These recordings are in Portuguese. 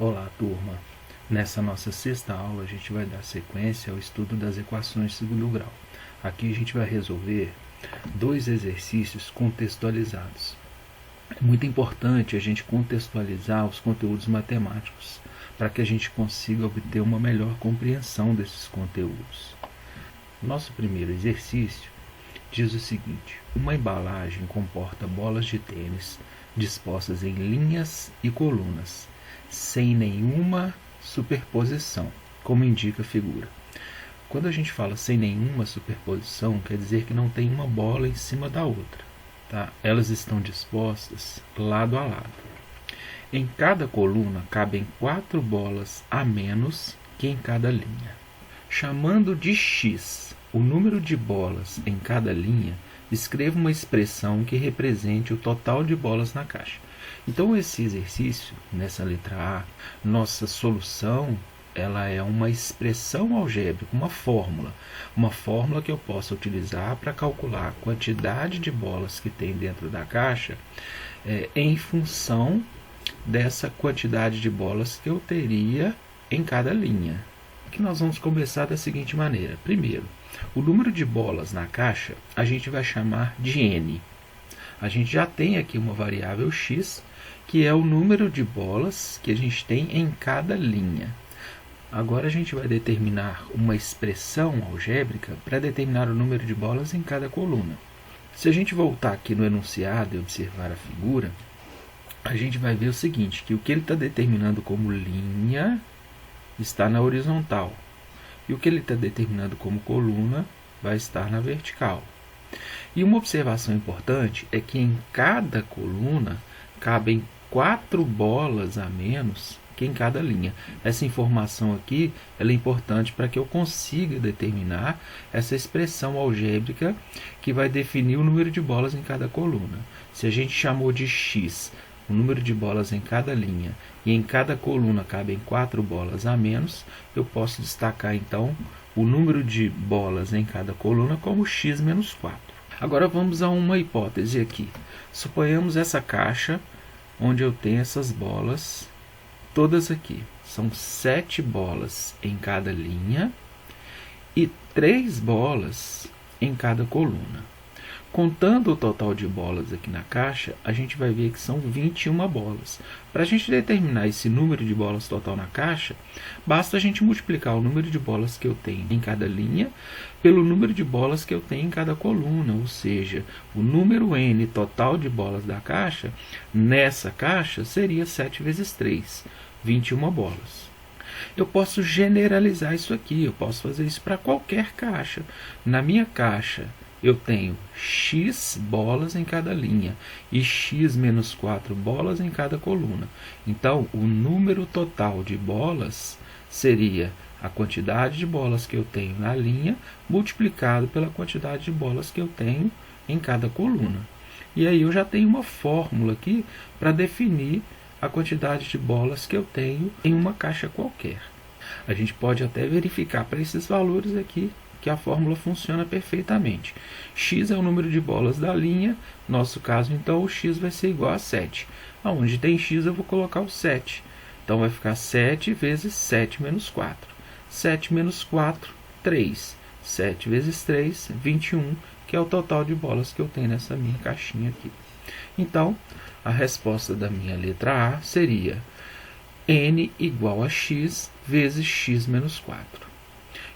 Olá, turma! Nessa nossa sexta aula, a gente vai dar sequência ao estudo das equações de segundo grau. Aqui a gente vai resolver dois exercícios contextualizados. É muito importante a gente contextualizar os conteúdos matemáticos, para que a gente consiga obter uma melhor compreensão desses conteúdos. Nosso primeiro exercício diz o seguinte: uma embalagem comporta bolas de tênis dispostas em linhas e colunas, sem nenhuma superposição, como indica a figura. Quando a gente fala sem nenhuma superposição, quer dizer que não tem uma bola em cima da outra, tá? Elas estão dispostas lado a lado. Em cada coluna cabem 4 bolas a menos que em cada linha. Chamando de x o número de bolas em cada linha, escreva uma expressão que represente o total de bolas na caixa. Então, esse exercício, nessa letra A, nossa solução, ela é uma expressão algébrica, uma fórmula que eu possa utilizar para calcular a quantidade de bolas que tem dentro da caixa em função dessa quantidade de bolas que eu teria em cada linha. Que nós vamos começar da seguinte maneira. Primeiro, o número de bolas na caixa a gente vai chamar de n. A gente já tem aqui uma variável x, que é o número de bolas que a gente tem em cada linha. Agora a gente vai determinar uma expressão algébrica para determinar o número de bolas em cada coluna. Se a gente voltar aqui no enunciado e observar a figura, a gente vai ver o seguinte, que o que ele está determinando como linha está na horizontal, e o que ele está determinando como coluna vai estar na vertical. E uma observação importante é que em cada coluna cabem 4 bolas a menos que em cada linha. Essa informação aqui ela é importante para que eu consiga determinar essa expressão algébrica que vai definir o número de bolas em cada coluna. Se a gente chamou de x o número de bolas em cada linha e em cada coluna cabem 4 bolas a menos, eu posso destacar então o número de bolas em cada coluna como x menos 4. Agora vamos a uma hipótese aqui. Suponhamos essa caixa onde eu tenho essas bolas todas aqui. São 7 bolas em cada linha e 3 bolas em cada coluna. Contando o total de bolas aqui na caixa, a gente vai ver que são 21 bolas. Para a gente determinar esse número de bolas total na caixa, basta a gente multiplicar o número de bolas que eu tenho em cada linha pelo número de bolas que eu tenho em cada coluna, ou seja, o número n total de bolas da caixa, nessa caixa, seria 7 vezes 3, 21 bolas. Eu posso generalizar isso aqui, eu posso fazer isso para qualquer caixa. Na minha caixa, eu tenho x bolas em cada linha e x menos 4 bolas em cada coluna. Então, o número total de bolas seria a quantidade de bolas que eu tenho na linha multiplicado pela quantidade de bolas que eu tenho em cada coluna. E aí eu já tenho uma fórmula aqui para definir a quantidade de bolas que eu tenho em uma caixa qualquer. A gente pode até verificar para esses valores aqui que a fórmula funciona perfeitamente. X é o número de bolas da linha, no nosso caso, então, o x vai ser igual a 7. Onde tem x, eu vou colocar o 7. Então, vai ficar 7 vezes 7 menos 4. 7 menos 4, 3. 7 vezes 3, 21, que é o total de bolas que eu tenho nessa minha caixinha aqui. Então, a resposta da minha letra A seria n igual a x vezes x menos 4.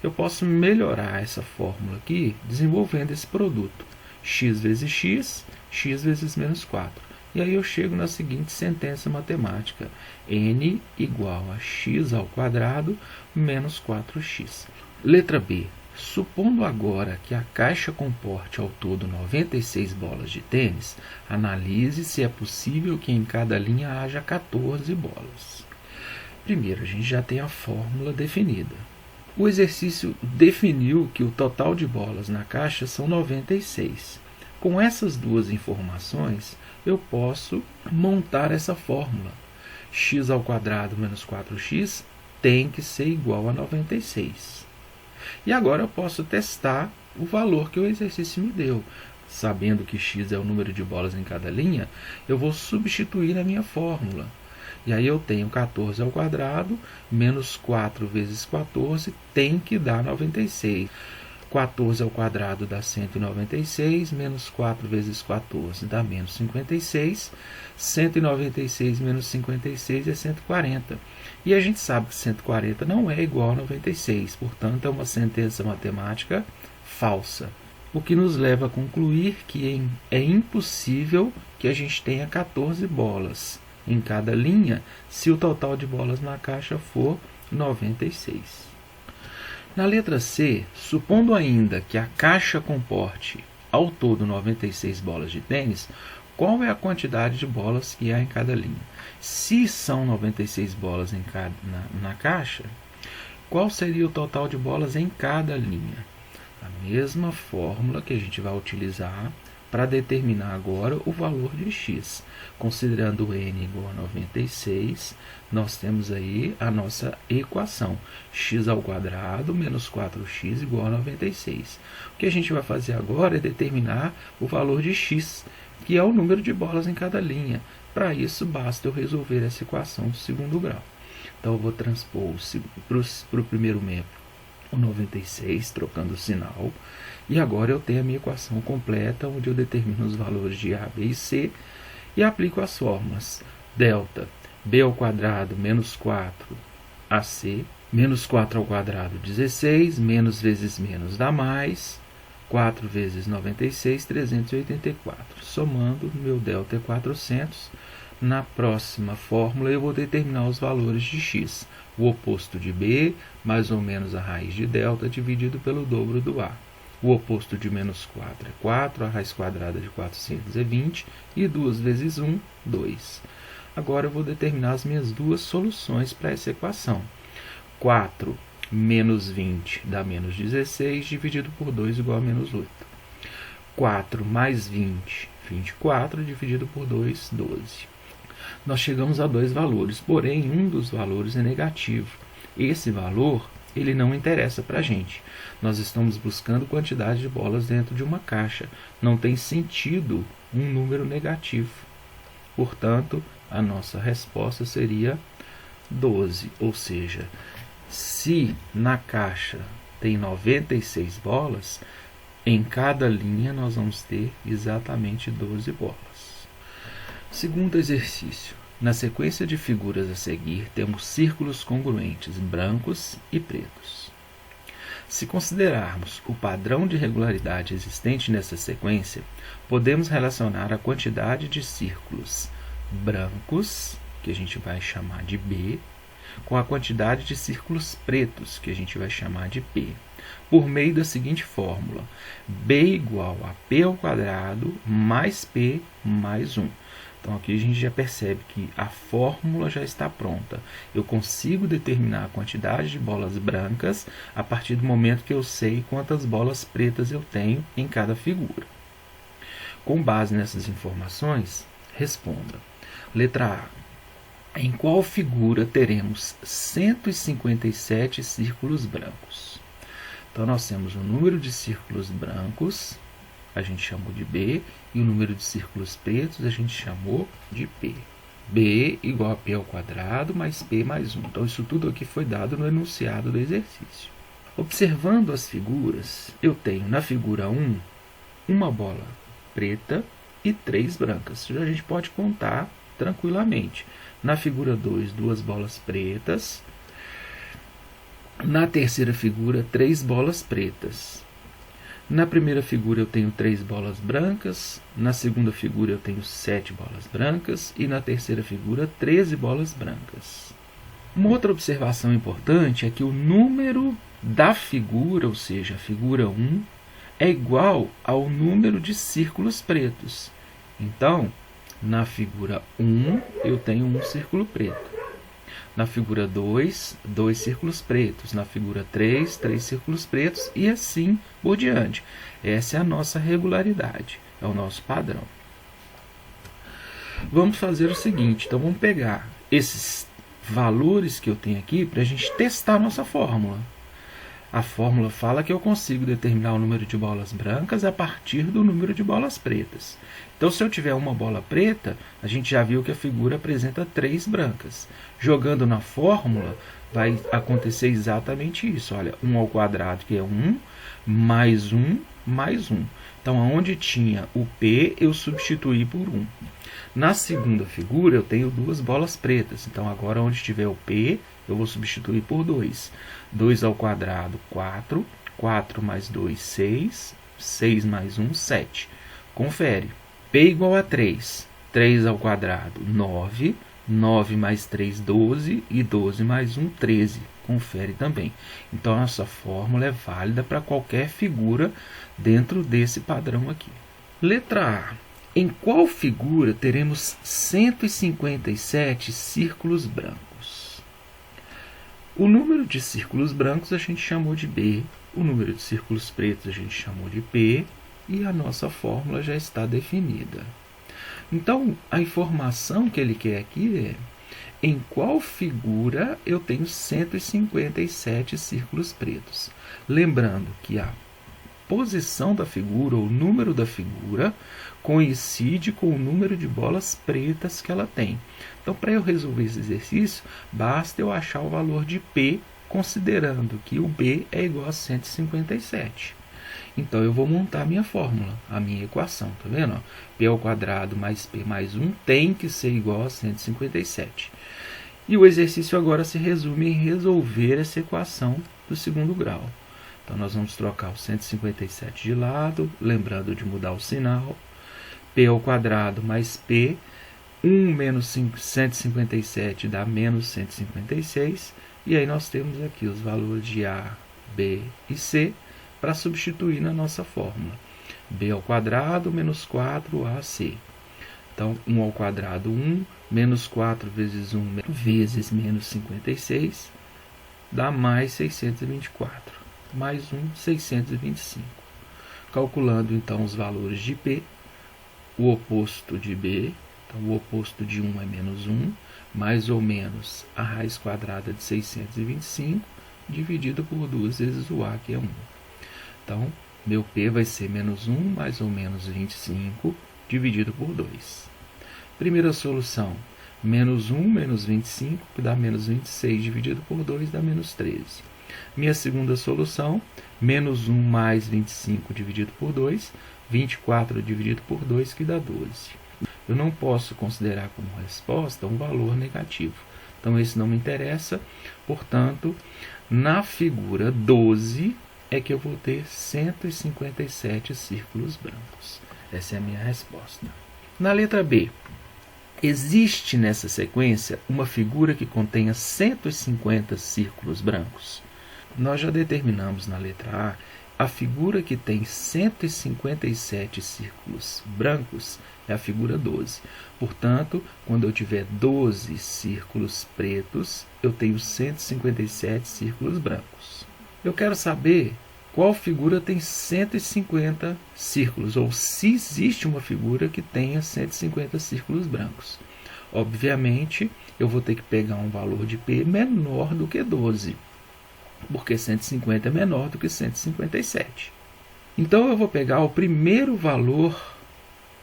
Eu posso melhorar essa fórmula aqui desenvolvendo esse produto. X vezes x, x vezes menos 4. E aí eu chego na seguinte sentença matemática. N igual a x ao quadrado menos 4x. Letra B. Supondo agora que a caixa comporte ao todo 96 bolas de tênis, analise se é possível que em cada linha haja 14 bolas. Primeiro, a gente já tem a fórmula definida. O exercício definiu que o total de bolas na caixa são 96. Com essas duas informações, eu posso montar essa fórmula. X ao quadrado menos 4x tem que ser igual a 96. E agora eu posso testar o valor que o exercício me deu. Sabendo que x é o número de bolas em cada linha, eu vou substituir na minha fórmula. E aí eu tenho 14 ao quadrado, menos 4 vezes 14, tem que dar 96. 14 ao quadrado dá 196, menos 4 vezes 14 dá menos 56. 196 menos 56 é 140. E a gente sabe que 140 não é igual a 96, portanto é uma sentença matemática falsa. O que nos leva a concluir que é impossível que a gente tenha 14 bolas em cada linha se o total de bolas na caixa for 96. Na letra C, supondo ainda que a caixa comporte ao todo 96 bolas de tênis, qual é a quantidade de bolas que há em cada linha? Se são 96 bolas na caixa, qual seria o total de bolas em cada linha? A mesma fórmula que a gente vai utilizar para determinar agora o valor de x. Considerando n igual a 96, nós temos aí a nossa equação. X ao quadrado menos 4x igual a 96. O que a gente vai fazer agora é determinar o valor de x, que é o número de bolas em cada linha. Para isso, basta eu resolver essa equação do segundo grau. Então, eu vou transpor para o primeiro método o 96, trocando o sinal. E agora eu tenho a minha equação completa, onde eu determino os valores de A, B e C e aplico as fórmulas. Delta, B ao quadrado menos 4, AC, menos 4 ao quadrado, 16, menos vezes menos dá mais, 4 vezes 96, 384. Somando, meu delta é 400. Na próxima fórmula eu vou determinar os valores de x. O oposto de B, mais ou menos a raiz de delta, dividido pelo dobro do A. O oposto de menos 4 é 4, a raiz quadrada de 400 é 20, e 2 vezes 1, 2. Agora eu vou determinar as minhas duas soluções para essa equação. 4 menos 20 dá menos 16, dividido por 2 igual a menos 8. 4 mais 20, 24, dividido por 2, 12. Nós chegamos a dois valores, porém um dos valores é negativo. Esse valor ele não interessa para a gente. Nós estamos buscando quantidade de bolas dentro de uma caixa. Não tem sentido um número negativo. Portanto, a nossa resposta seria 12. Ou seja, se na caixa tem 96 bolas, em cada linha nós vamos ter exatamente 12 bolas. Segundo exercício. Na sequência de figuras a seguir, temos círculos congruentes brancos e pretos. Se considerarmos o padrão de regularidade existente nessa sequência, podemos relacionar a quantidade de círculos brancos, que a gente vai chamar de B, com a quantidade de círculos pretos, que a gente vai chamar de P, por meio da seguinte fórmula: B igual a P ao quadrado mais P mais 1. Então, aqui a gente já percebe que a fórmula já está pronta. Eu consigo determinar a quantidade de bolas brancas a partir do momento que eu sei quantas bolas pretas eu tenho em cada figura. Com base nessas informações, responda. Letra A. Em qual figura teremos 157 círculos brancos? Então, nós temos o número de círculos brancos, a gente chamou de B, e o número de círculos pretos a gente chamou de P. B igual a P ao quadrado mais P mais 1. Então, isso tudo aqui foi dado no enunciado do exercício. Observando as figuras, eu tenho na figura 1, uma bola preta e 3 brancas. Isso a gente pode contar tranquilamente. Na figura 2, 2 bolas pretas. Na terceira figura, 3 bolas pretas. Na primeira figura eu tenho 3 bolas brancas, na segunda figura eu tenho 7 bolas brancas e na terceira figura 13 bolas brancas. Uma outra observação importante é que o número da figura, ou seja, a figura 1, é igual ao número de círculos pretos. Então, na figura 1 eu tenho um círculo preto. Na figura 2, 2 círculos pretos. Na figura 3, 3 círculos pretos e assim por diante. Essa é a nossa regularidade, é o nosso padrão. Vamos fazer o seguinte, então vamos pegar esses valores que eu tenho aqui para a gente testar a nossa fórmula. A fórmula fala que eu consigo determinar o número de bolas brancas a partir do número de bolas pretas. Então, se eu tiver uma bola preta, a gente já viu que a figura apresenta 3 brancas. Jogando na fórmula, vai acontecer exatamente isso. Olha, 1 ao quadrado, que é 1, mais 1, mais 1. Então, onde tinha o P, eu substituí por 1. Na segunda figura, eu tenho 2 bolas pretas. Então, agora, onde tiver o P, eu vou substituir por 2. 2 ao quadrado, 4. 4 mais 2, 6. 6 mais 1, 7. Confere. P igual a 3. 3 ao quadrado, 9. 9 mais 3, 12. E 12 mais 1, 13. Confere também. Então, a nossa fórmula é válida para qualquer figura dentro desse padrão aqui. Letra A. Em qual figura teremos 157 círculos brancos? O número de círculos brancos a gente chamou de B, o número de círculos pretos a gente chamou de P, e a nossa fórmula já está definida. Então, a informação que ele quer aqui é: em qual figura eu tenho 157 círculos pretos? Lembrando que a posição da figura, ou o número da figura, coincide com o número de bolas pretas que ela tem. Então, para eu resolver esse exercício, basta eu achar o valor de P, considerando que o B é igual a 157. Então, eu vou montar a minha fórmula, a minha equação. Tá vendo? P ao quadrado mais P mais 1 tem que ser igual a 157. E o exercício agora se resume em resolver essa equação do segundo grau. Então, nós vamos trocar o 157 de lado, lembrando de mudar o sinal. P ao quadrado mais P, 1 menos 157 dá menos 156. E aí nós temos aqui os valores de A, B e C para substituir na nossa fórmula. B ao quadrado menos 4AC. Então, 1 ao quadrado, 1, menos 4 vezes 1 vezes menos 56, dá mais 624. Mais 1, 625. Calculando, então, os valores de P, o oposto de B, então o oposto de 1 é menos 1, mais ou menos a raiz quadrada de 625, dividido por 2 vezes o A, que é 1. Então, meu P vai ser menos 1, mais ou menos 25, dividido por 2. Primeira solução, menos 1 menos 25, que dá menos 26, dividido por 2, dá menos 13. Minha segunda solução, menos 1 mais 25 dividido por 2, 24 dividido por 2, que dá 12. Eu não posso considerar como resposta um valor negativo. Então, esse não me interessa. Portanto, na figura 12 é que eu vou ter 157 círculos brancos. Essa é a minha resposta. Na letra B, existe nessa sequência uma figura que contenha 150 círculos brancos? Nós já determinamos na letra A figura que tem 157 círculos brancos é a figura 12. Portanto, quando eu tiver 12 círculos pretos, eu tenho 157 círculos brancos. Eu quero saber qual figura tem 150 círculos, ou se existe uma figura que tenha 150 círculos brancos. Obviamente, eu vou ter que pegar um valor de P menor do que 12. Porque 150 é menor do que 157. Então, eu vou pegar o primeiro valor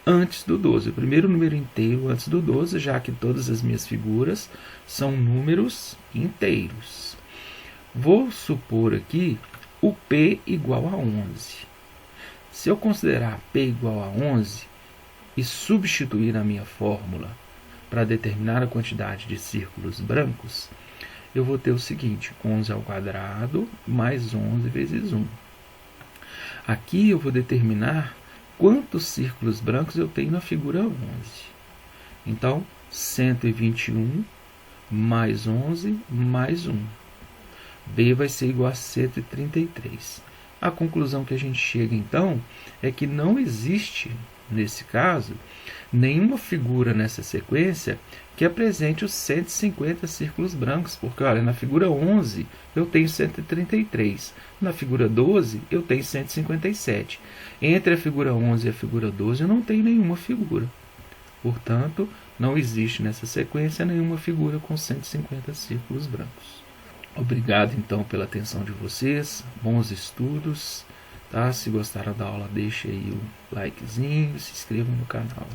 antes do 12, o primeiro número inteiro antes do 12, já que todas as minhas figuras são números inteiros. Vou supor aqui o P igual a 11. Se eu considerar P igual a 11 e substituir na minha fórmula para determinar a quantidade de círculos brancos, eu vou ter o seguinte: 11 ao quadrado mais 11 vezes 1. Aqui eu vou determinar quantos círculos brancos eu tenho na figura 11. Então, 121 mais 11 mais 1. B vai ser igual a 133. A conclusão que a gente chega, então, é que não existe, nesse caso, nenhuma figura nessa sequência que apresente os 150 círculos brancos, porque, olha, na figura 11 eu tenho 133, na figura 12 eu tenho 157. Entre a figura 11 e a figura 12 eu não tenho nenhuma figura. Portanto, não existe nessa sequência nenhuma figura com 150 círculos brancos. Obrigado então pela atenção de vocês, bons estudos, tá? Se gostaram da aula, deixe aí o likezinho, se inscrevam no canal.